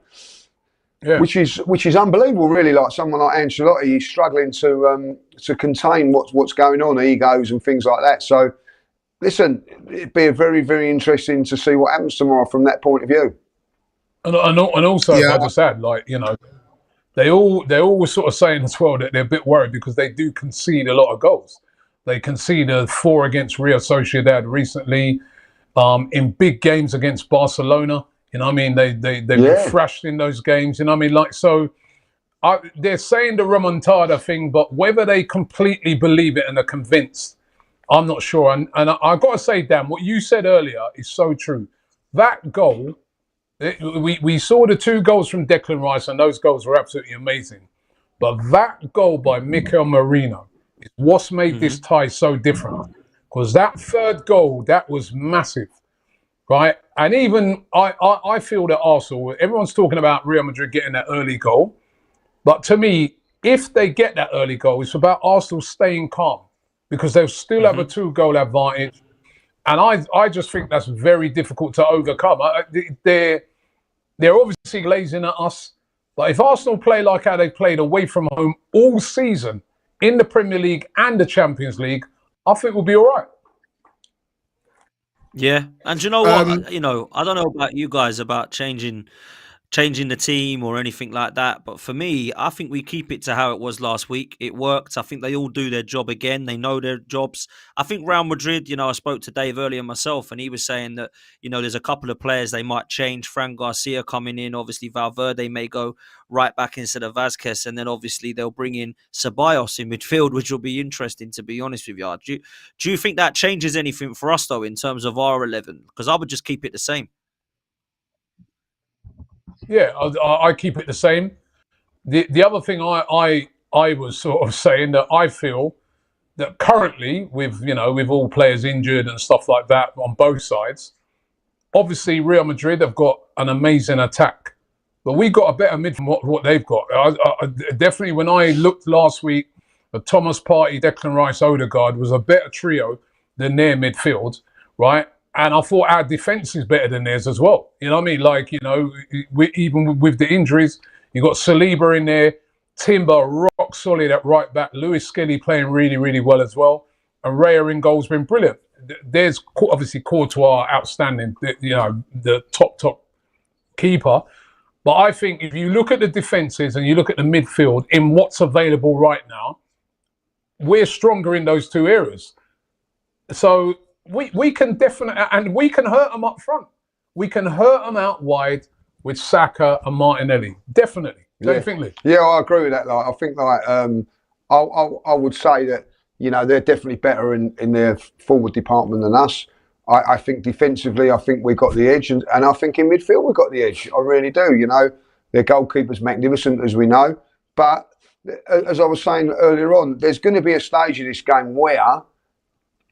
F: Yeah. Which is unbelievable, really. Like someone like Ancelotti, he's struggling to contain what's going on, egos and things like that. So, listen, it'd be very, very interesting to see what happens tomorrow from that point of view.
A: And also, yeah. I just add, like, you know, they're all sort of saying as well that they're a bit worried because they do concede a lot of goals. They conceded 4 against Real Sociedad recently, in big games against Barcelona. You know what I mean? They've been thrashed in those games. You know what I mean? Like, so they're saying the remontada thing, but whether they completely believe it and are convinced, I'm not sure. And I've got to say, Dan, what you said earlier is so true. That goal, we saw the 2 goals from Declan Rice, and those goals were absolutely amazing. But that goal by Mikel Merino is what's made this tie so different. Because that 3rd goal, that was massive. Right, and even I feel that Arsenal, everyone's talking about Real Madrid getting that early goal, but to me, if they get that early goal, it's about Arsenal staying calm because they'll still have a 2-goal advantage, and I just think that's very difficult to overcome. They're obviously glazing at us, but if Arsenal play like how they played away from home all season in the Premier League and the Champions League, I think we'll be all right.
E: Yeah, and you know what? You know, I don't know about you guys about changing the team or anything like that, but for me, I think we keep it to how it was last week. It worked. I think they all do their job again. They know their jobs. I think Real Madrid, you know, I spoke to Dave earlier myself, and he was saying that, you know, there's a couple of players they might change. Fran Garcia coming in, obviously Valverde may go right back instead of Vazquez, and then obviously they'll bring in Ceballos in midfield, which will be interesting, to be honest with you. Do you think that changes anything for us, though, in terms of our 11? Because I would just keep it the same.
A: Yeah, I keep it the same. The other thing I was sort of saying that I feel that currently with all players injured and stuff like that on both sides, obviously Real Madrid have got an amazing attack, but we got a better mid from what they've got. Definitely when I looked last week, Thomas Partey, Declan Rice, Odegaard was a better trio than their midfield, right? And I thought our defence is better than theirs as well. You know what I mean? Like, you know, even with the injuries, you got Saliba in there, Timber rock solid at right back, Lewis Skelly playing really, really well as well, and Raya in goal's been brilliant. There's obviously Courtois outstanding, you know, the top keeper. But I think if you look at the defences and you look at the midfield in what's available right now, we're stronger in those 2 areas. So we can definitely, and we can hurt them up front. We can hurt them out wide with Saka and Martinelli. Definitely. Don't you think, Lee?
F: Yeah, I agree with that. Like, I think, like, I would say that, you know, they're definitely better in their forward department than us. I think defensively, I think we got the edge, and I think in midfield we got the edge. I really do. You know, their goalkeeper's magnificent, as we know. But as I was saying earlier on, there's going to be a stage of this game where,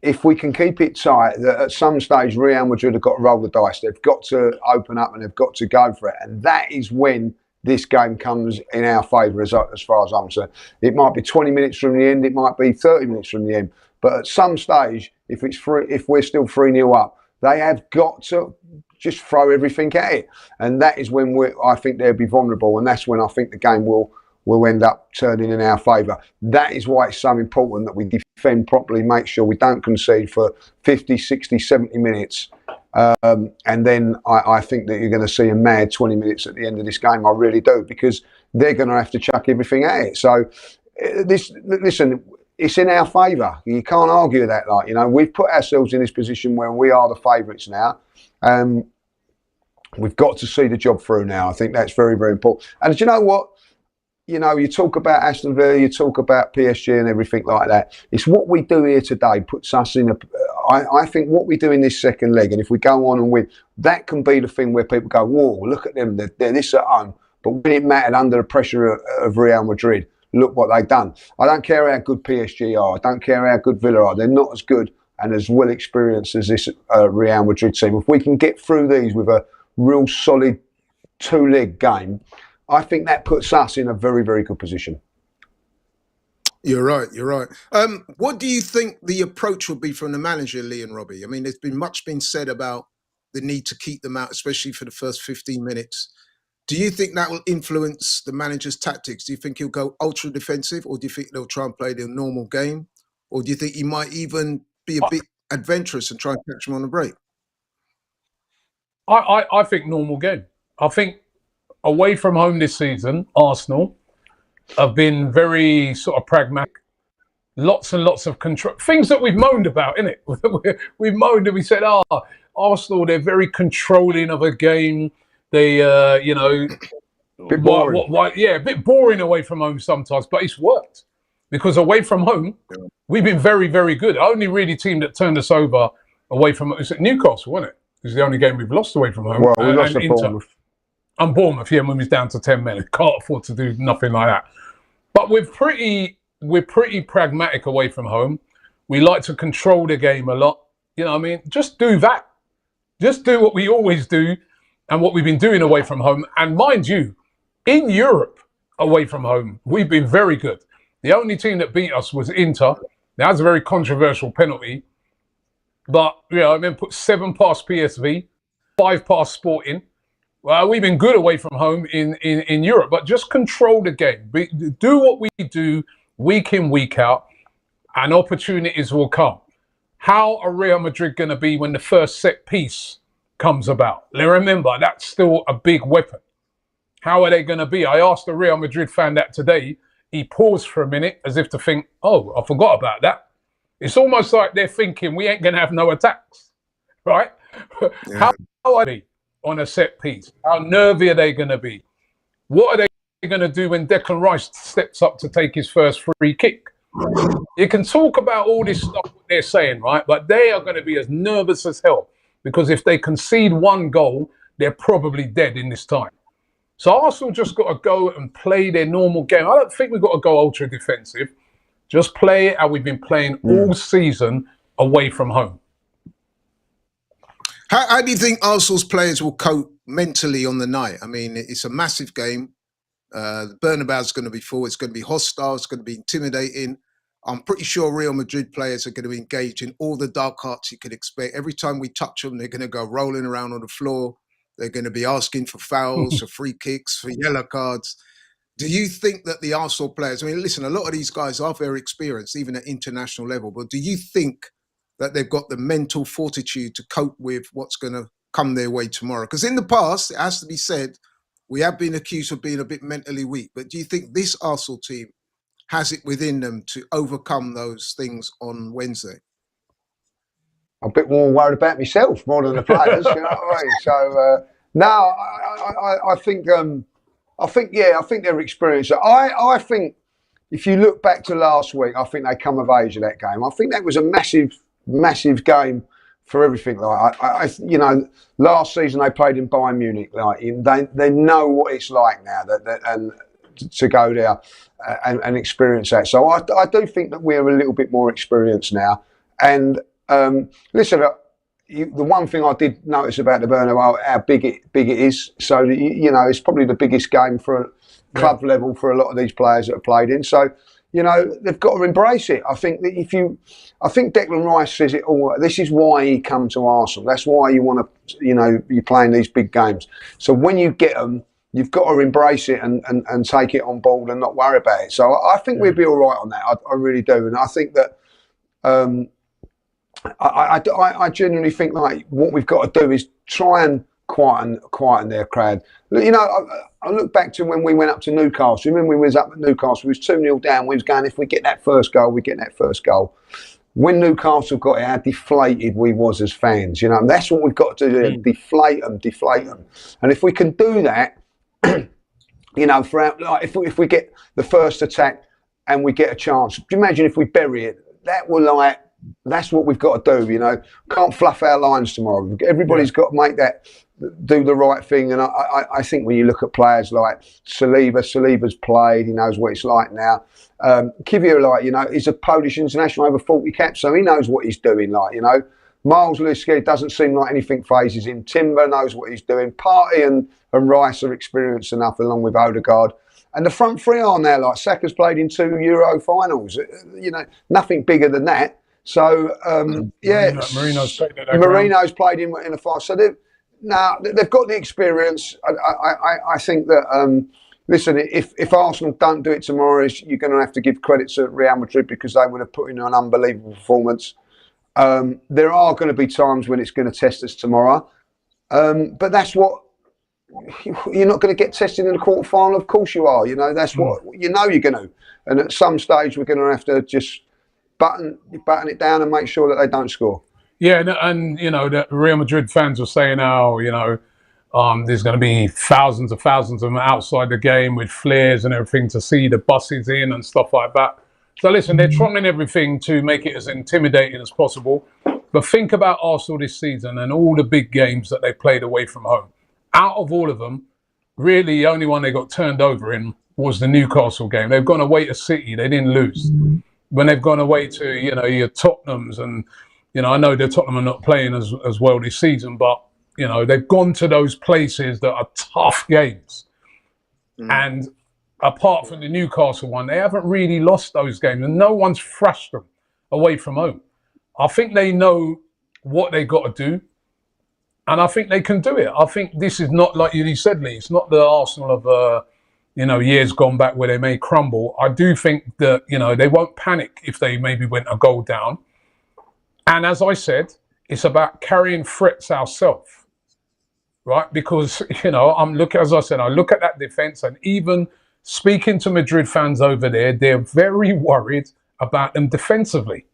F: if we can keep it tight, that at some stage Real Madrid have got to roll the dice. They've got to open up and they've got to go for it. And that is when this game comes in our favour, as far as I'm concerned. It might be 20 minutes from the end, it might be 30 minutes from the end. But at some stage, if we're still 3-0 up, they have got to just throw everything at it. And that is when I think they'll be vulnerable. And that's when I think the game will end up turning in our favour. That is why it's so important that we defend properly, make sure we don't concede for 50, 60, 70 minutes. And then I think that you're going to see a mad 20 minutes at the end of this game. I really do, because they're going to have to chuck everything at it. So, listen, it's in our favour. You can't argue that. Like, you know, we've put ourselves in this position where we are the favourites now. We've got to see the job through now. I think that's very, very important. And do you know what? You know, you talk about Aston Villa, you talk about PSG and everything like that. It's what we do here today puts us in I think what we do in this second leg, and if we go on and win, that can be the thing where people go, whoa, look at them, they're this at home. But when it mattered under the pressure of Real Madrid, look what they've done. I don't care how good PSG are. I don't care how good Villa are. They're not as good and as well experienced as this Real Madrid team. If we can get through these with a real solid two-leg game, I think that puts us in a very, very good position.
D: You're right. You're right. What do you think the approach will be from the manager, Lee and Robbie? I mean, there's been much been said about the need to keep them out, especially for the first 15 minutes. Do you think that will influence the manager's tactics? Do you think he'll go ultra defensive, or do you think they'll try and play their normal game? Or do you think he might even be a bit adventurous and try and catch them on the break?
A: I think normal game. I think away from home this season, Arsenal have been very sort of pragmatic. Lots and lots of control. Things that we've moaned about, innit? We've moaned and we said, Arsenal, they're very controlling of a game. They,
F: bit boring.
A: A bit boring away from home sometimes, but it's worked. Because away from home, we've been very, very good. The only really team that turned us over away from it was at Newcastle, wasn't it? It was the only game we've lost away from home.
F: Well, we lost to Bournemouth.
A: And Bournemouth, when we was down to 10 men. Can't afford to do nothing like that. But we're pretty pragmatic away from home. We like to control the game a lot. You know what I mean? Just do that. Just do what we always do and what we've been doing away from home. And mind you, in Europe, away from home, we've been very good. The only team that beat us was Inter. That was a very controversial penalty. But, put 7 past PSV, 5 past Sporting. Well, we've been good away from home in Europe, but just control the game. Do what we do week in, week out, and opportunities will come. How are Real Madrid going to be when the first set piece comes about? Now, remember, that's still a big weapon. How are they going to be? I asked a Real Madrid fan that today. He paused for a minute as if to think, I forgot about that. It's almost like they're thinking we ain't going to have no attacks, right? Yeah. How are they on a set piece? How nervy are they going to be? What are they going to do when Declan Rice steps up to take his first free kick? You can talk about all this stuff they're saying, right? But they are going to be as nervous as hell because if they concede one goal, they're probably dead in this time. So Arsenal just got to go and play their normal game. I don't think we've got to go ultra defensive. Just play how we've been playing all season away from home.
D: How do you think Arsenal's players will cope mentally on the night? I mean, it's a massive game. The Bernebeu is going to be full. It's going to be hostile. It's going to be intimidating. I'm pretty sure Real Madrid players are going to be engaged in all the dark arts you could expect. Every time we touch them, they're going to go rolling around on the floor. They're going to be asking for fouls, for free kicks, for yellow cards. Do you think that the Arsenal players, I mean, listen, a lot of these guys are very experienced, even at international level, but do you think that they've got the mental fortitude to cope with what's going to come their way tomorrow? Because in the past, it has to be said, we have been accused of being a bit mentally weak. But do you think this Arsenal team has it within them to overcome those things on Wednesday?
F: I'm a bit more worried about myself more than the players, you know what I mean? So, no, I think they're experienced. I think if you look back to last week, I think they come of age of that game. I think that was a massive game for everything. Like last season they played in Bayern Munich. Like they know what it's like now and to go there and experience that. So I do think that we're a little bit more experienced now. And listen, the one thing I did notice about the Bernebeu, how big it is. So it's probably the biggest game for a club level for a lot of these players that have played in. So they've got to embrace it. I think that I think Declan Rice says it all. This is why he come to Arsenal. That's why you want to, you're playing these big games. So when you get them, you've got to embrace it and take it on board and not worry about it. So I think we'll be all right on that. I really do. And I think that I genuinely think like what we've got to do is try and quieten their crowd. I look back to when we went up to Newcastle. Remember we was up at Newcastle, we was 2-0 down. We was going, if we get that first goal, we get that first goal. When Newcastle got it, how deflated we was as fans. And that's what we've got to do. Deflate them. And if we can do that, if we get the first attack and we get a chance, imagine if we bury it, that will That's what we've got to do, you know. Can't fluff our lines tomorrow. Everybody's got to make that, do the right thing. And I think when you look at players like Saliba's played, he knows what it's like now. Kiwior, like, you know, he's a Polish international, over 40 caps, so he knows what he's doing, like, you know. Miles Lewis-Skelly doesn't seem like anything phases him. Timber knows what he's doing. Partey and Rice are experienced enough, along with Odegaard. And the front three are now, like, Saka's played in 2 Euro finals. You know, nothing bigger than that. So, Marino's played in a final. So they've got the experience. I think that, listen, if Arsenal don't do it tomorrow, you're going to have to give credit to Real Madrid because they would have put in an unbelievable performance. There are going to be times when it's going to test us tomorrow. But that's what, you're not going to get tested in the quarter-final. Of course you are. You know, that's what, you know you're going to. And at some stage, we're going to have to just button it down and make sure that they don't score.
A: Yeah, and you know, the Real Madrid fans are saying, oh, you know, there's going to be thousands of them outside the game with flares and everything to see the buses in and stuff like that. So listen, they're trying everything to make it as intimidating as possible. But think about Arsenal this season and all the big games that they played away from home. Out of all of them, really the only one they got turned over in was the Newcastle game. They've gone away to City, they didn't lose. When they've gone away to, you know, your Tottenhams, and, you know, I know the Tottenham are not playing as well this season, but, you know, they've gone to those places that are tough games. And apart from the Newcastle one, they haven't really lost those games, and no one's thrashed them away from home. I think they know what they got to do, and I think they can do it. I think this is not, like you said, Lee, it's not the Arsenal of you know, years gone back where they may crumble. I do think that, you know, they won't panic if they maybe went a goal down. And as I said, it's about carrying threats ourselves, right? Because, you know, as I said, I look at that defence, and even speaking to Madrid fans over there, they're very worried about them defensively.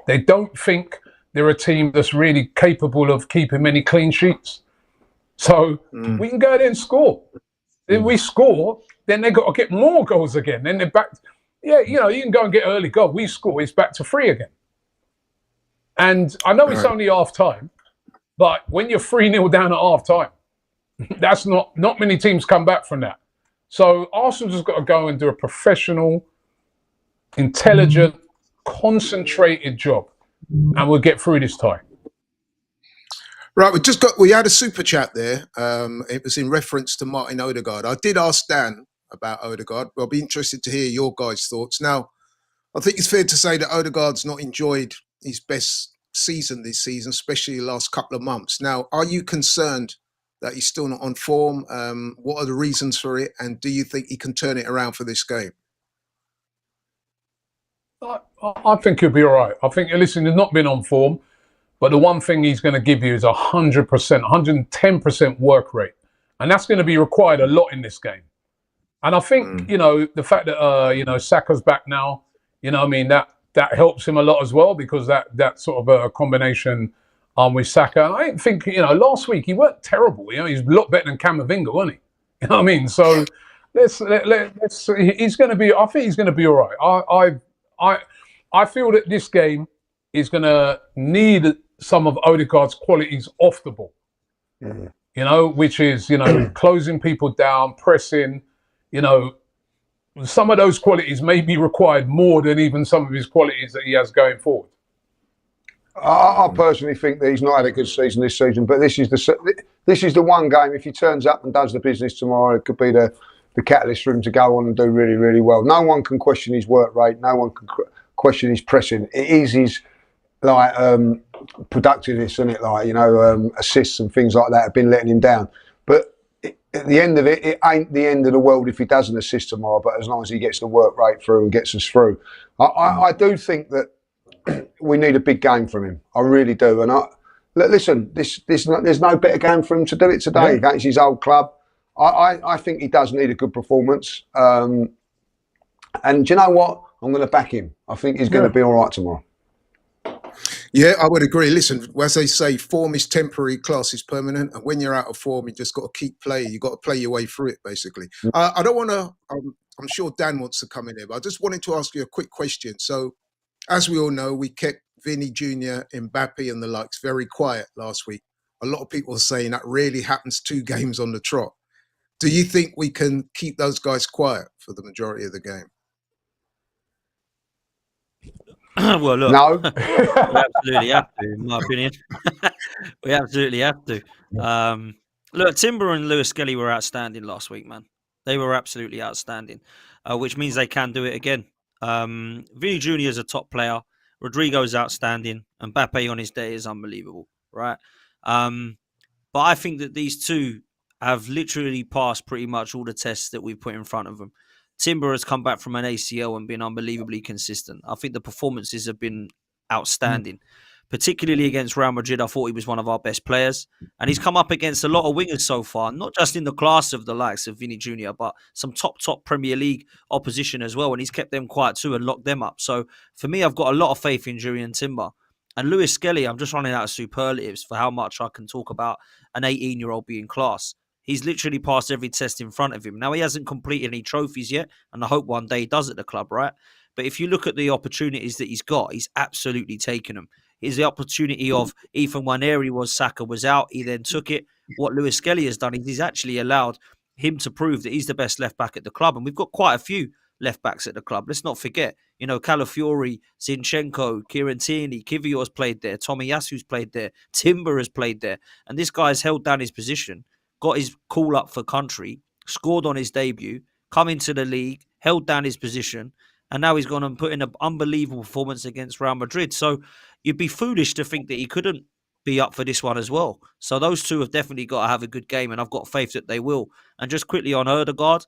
A: They don't think they're a team that's really capable of keeping many clean sheets. So we can go there and score. If we score, then they've got to get more goals again. Then they're back. Yeah, you know, you can go and get an early goal. We score, it's back to 3 again. And I know it's only half time, but when you're 3-0 down at half time, that's not many teams come back from that. So Arsenal just got to go and do a professional, intelligent, concentrated job, and we'll get through this time.
D: Right, we had a super chat there. It was in reference to Martin Odegaard. I did ask Dan about Odegaard. I'll be interested to hear your guys' thoughts. Now, I think it's fair to say that Odegaard's not enjoyed his best season this season, especially the last couple of months. Now, are you concerned that he's still not on form? What are the reasons for it? And do you think he can turn it around for this game?
A: I think he'll be all right. I think, listen, he's not been on form. But the one thing he's going to give you is 100%, 110% work rate. And that's going to be required a lot in this game. And I think, you know, the fact that, you know, Saka's back now, you know, I mean, that helps him a lot as well, because that sort of a combination with Saka. And I think, you know, last week he weren't terrible. You know, he's a lot better than Camavinga, wasn't he? You know what I mean? So he's going to be, I think he's going to be all right. I feel that this game is going to need some of Odegaard's qualities off the ball, you know, which is, you know, closing people down, pressing, you know, some of those qualities may be required more than even some of his qualities that he has going forward.
F: I personally think that he's not had a good season this season, but this is the one game, if he turns up and does the business tomorrow, it could be the catalyst for him to go on and do really, really well. No one can question his work rate. No one can question his pressing. It is his, like, productiveness, isn't it? Like, you know, assists and things like that have been letting him down. But at the end of it, it ain't the end of the world if he doesn't assist tomorrow, but as long as he gets the work rate through and gets us through. I do think that we need a big game from him. I really do. And listen, there's no better game for him to do it today against his old club. I think he does need a good performance. And do you know what? I'm going to back him. I think he's going to be all right tomorrow.
D: Yeah, I would agree. Listen, as they say, form is temporary, class is permanent. And when you're out of form, you just got to keep playing. You've got to play your way through it, basically. I don't want to, I'm sure Dan wants to come in here, but I just wanted to ask you a quick question. So, as we all know, we kept Vinny Jr., Mbappe and the likes very quiet last week. A lot of people are saying that really happens 2 games on the trot. Do you think we can keep those guys quiet for the majority of the game?
E: Well, look,
F: No.
E: we absolutely have to, in my opinion. We absolutely have to. Look, Timber and Lewis Skelly were outstanding last week, man. They were absolutely outstanding, which means they can do it again. Vinny Jr. is a top player. Rodrigo's outstanding. And Mbappe on his day is unbelievable, right? But I think that these two have literally passed pretty much all the tests that we've put in front of them. Timber has come back from an ACL and been unbelievably consistent. I think the performances have been outstanding, particularly against Real Madrid. I thought he was one of our best players. And he's come up against a lot of wingers so far, not just in the class of the likes of Vinny Jr., but some top Premier League opposition as well. And he's kept them quiet too and locked them up. So for me, I've got a lot of faith in Julian Timber. And Lewis Skelly, I'm just running out of superlatives for how much I can talk about an 18-year-old being class. He's literally passed every test in front of him. Now, he hasn't completed any trophies yet, and I hope one day he does at the club, right? But if you look at the opportunities that he's got, he's absolutely taken them. Here's the opportunity of Ethan Waneri Saka was out. He then took it. What Lewis Skelly has done is he's actually allowed him to prove that he's the best left-back at the club. And we've got quite a few left-backs at the club. Let's not forget, Calafiori, Zinchenko, Kieran Tierney, Kivior's played there. Tomiyasu's played there. Timber has played there. And this guy's held down his position, got his call up for country, scored on his debut, come into the league, held down his position, and now he's gone and put in an unbelievable performance against Real Madrid. So you'd be foolish to think that he couldn't be up for this one as well. So those two have definitely got to have a good game, and I've got faith that they will. And just quickly on Odegaard,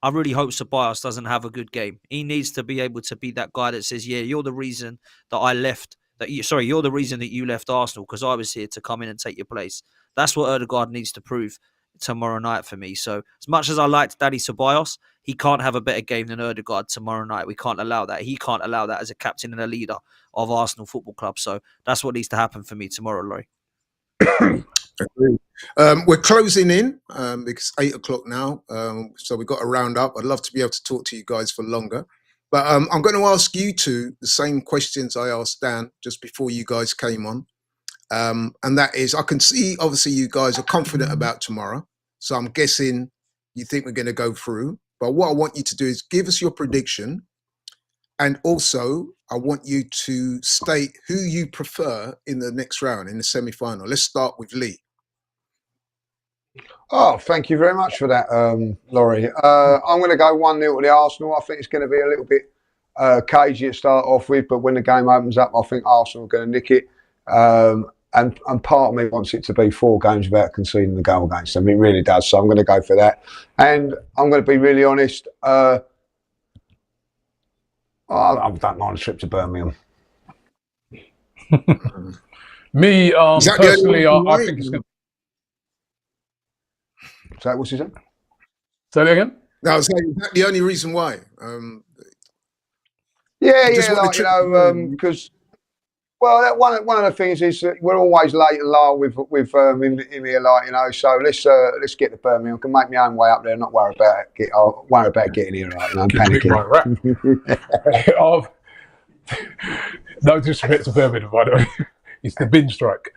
E: I really hope Ceballos doesn't have a good game. He needs to be able to be that guy that says, yeah, you're the reason that I left. You're the reason that you left Arsenal because I was here to come in and take your place. That's what Odegaard needs to prove tomorrow night for me. So as much as I liked Daddy Ceballos, he can't have a better game than Odegaard tomorrow night. We can't allow that. He can't allow that as a captain and a leader of Arsenal Football Club. So that's what needs to happen for me tomorrow, Laurie.
D: We're closing in because 8 o'clock now. So we've got to round up. I'd love to be able to talk to you guys for longer. But I'm going to ask you two the same questions I asked Dan just before you guys came on. And that is, I can see, obviously, you guys are confident about tomorrow. So I'm guessing you think we're going to go through. But what I want you to do is give us your prediction. And also, I want you to state who you prefer in the next round, in the semi-final. Let's start with Lee.
F: Oh, thank you very much for that, Laurie. I'm going to go 1-0 to the Arsenal. I think it's going to be a little bit cagey to start off with, but when the game opens up, I think Arsenal are going to nick it. And part of me wants it to be 4 games without conceding the goal against them. It really does. So I'm going to go for that. And I'm going to be really honest. I don't mind a trip to Birmingham.
A: Me, personally, I think it's going to...
F: So what's his name?
A: Say that again?
D: No, I was saying, is that the only reason why?
F: Because... Well, one of the things is that we're always late and low with in here, So let's get to Birmingham. I can make my own way up there. Not worry about getting here, right? I'm panicking.
A: Right. No disrespect to Birmingham, by the way. It's the bin strike.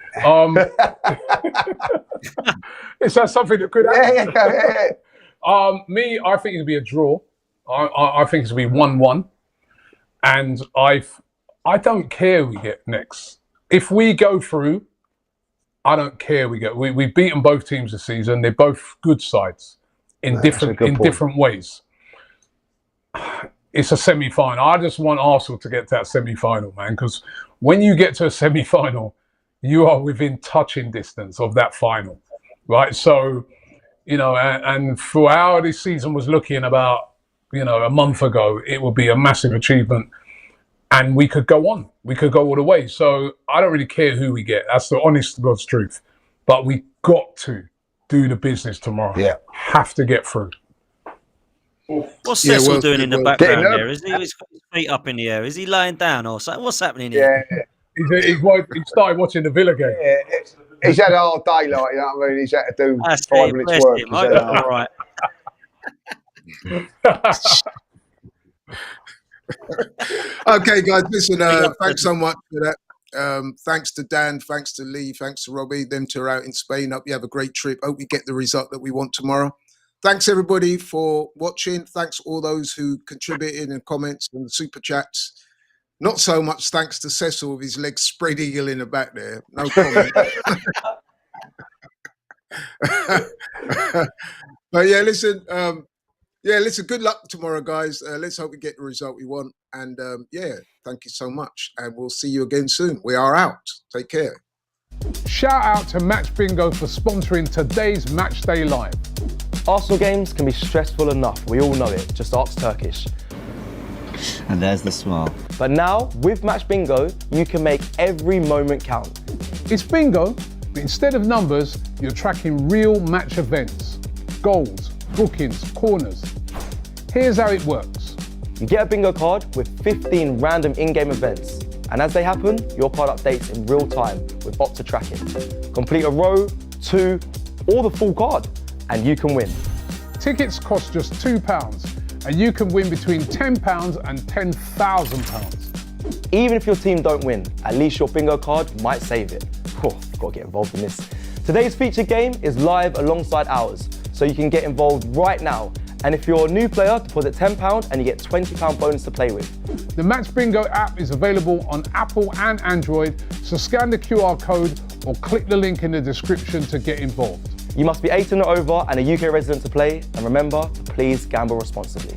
A: Is that something that could happen?
F: Yeah.
A: Me, I think it'll be a draw. I think it'll be 1-1, and I don't care who we get next. If we go through, I don't care. We've beaten both teams this season. They're both good sides in different ways. It's a semi-final. I just want Arsenal to get to that semi-final, man, because when you get to a semi-final, you are within touching distance of that final, right? So, and for how this season was looking about, a month ago, it would be a massive achievement. And we could go on. We could go all the way. So I don't really care who we get. That's the honest to God's truth. But we got to do the business tomorrow.
F: Yeah.
A: Have to get through.
E: What's Cecil doing in the background there? Is he got his feet up in the air? Is he lying down or something? What's happening here?
F: Yeah.
A: He started watching the Villa game.
F: Yeah. He's had a hard day, you know what I mean? He's had to do 5 minutes work.
E: All right.
D: Okay, guys, listen, thanks so much for that. Thanks to Dan, thanks to Lee, thanks to Robbie. Them two are out in Spain. Hope you have a great trip. Hope we get the result that we want tomorrow. Thanks everybody for watching. Thanks all those who contributed in comments and super chats. Not so much thanks to Cecil with his legs spread eagle in the back there. No comment. But yeah, listen. Good luck tomorrow, guys. Let's hope we get the result we want. And thank you so much. And we'll see you again soon. We are out. Take care.
A: Shout out to Match Bingo for sponsoring today's Match Day Live.
B: Arsenal games can be stressful enough. We all know it. Just ask Turkish.
C: And there's the smile.
B: But now, with Match Bingo, you can make every moment count.
A: It's bingo, but instead of numbers, you're tracking real match events, goals, bookings, corners. Here's how it works.
B: You get a bingo card with 15 random in-game events. And as they happen, your card updates in real time with Opta tracking. Complete a row, 2, or the full card, and you can win.
A: Tickets cost just £2, and you can win between £10 and £10,000.
B: Even if your team don't win, at least your bingo card might save it. Gotta get involved in this. Today's featured game is live alongside ours, so you can get involved right now. And if you're a new player, deposit £10 and you get £20 bonus to play with.
A: The Match Bingo app is available on Apple and Android, so scan the QR code or click the link in the description to get involved.
B: You must be 18 or over and a UK resident to play, and remember to please gamble responsibly.